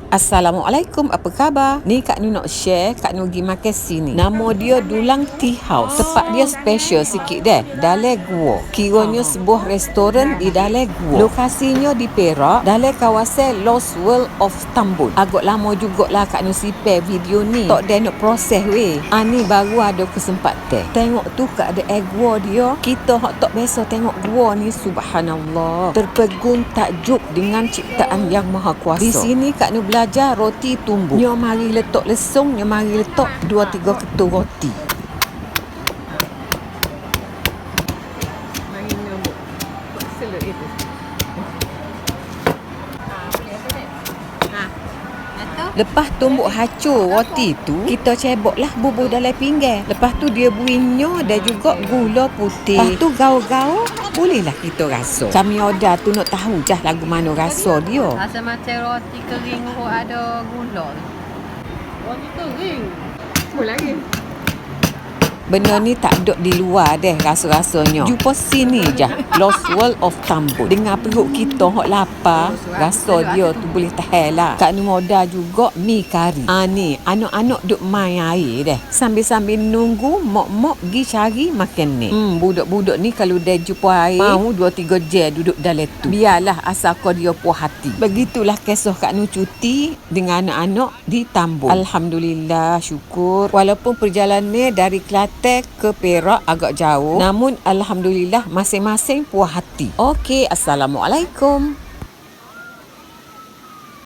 Assalamualaikum, apa khabar? Ni Kak Nu nak share, Kak Nu pergi makan sini. Nama dia Dulang Tea House. Tempat dia special sikit deh, dalam gua. Kiranya sebuah restoran di dalam gua. Lokasinya di Perak, dalam kawasan Lost World of Tambun. Agak lama jugalah Kak Nu sipir video ni. Tak ada nak proses weh. Ni baru ada kesempatan. Tengok tu keadaan gua dia. Kita hak tak biasa tengok gua ni, subhanallah. Terpegun takjub dengan ciptaan yang maha kuasa. Di sini Kak Nu belajar roti tumbuk. Nyo mari letak lesung, nyo mari letak 2-3 ketul roti. Mari nyamuk. Selok itu. Lepas tumbuk hacur roti tu, kita ceboklah bubur dalam pinggan. Lepas tu dia buinya dan juga gula putih. Lepas tu gaul-gaul, bolehlah kita rasa. Kami order tu nak tahu dah lagu mana rasa dia. Rasa macam roti kering ada gula tu. Roti kering. Apa lagi? Benda ni tak ada di luar deh rasa-rasanya. Jumpa sini je, Lost World of Tambun. Dengan perut kita hok lapar, rasa dia tu boleh tahan lah. Kak Nu order juga mi kari. Ni anak-anak duk main air deh. Sambil-sambil nunggu mak-mak pergi cari makan ni. Budak-budak ni kalau dah jumpa air, mau 2-3 jam duduk dalam tu. Biarlah asalkan dia puas hati. Begitulah kisah Kak Nu cuti dengan anak-anak di Tambun. Alhamdulillah, syukur. Walaupun perjalanan dari Kelantan ke Perak agak jauh, namun alhamdulillah masing-masing puas hati. Okey, assalamualaikum.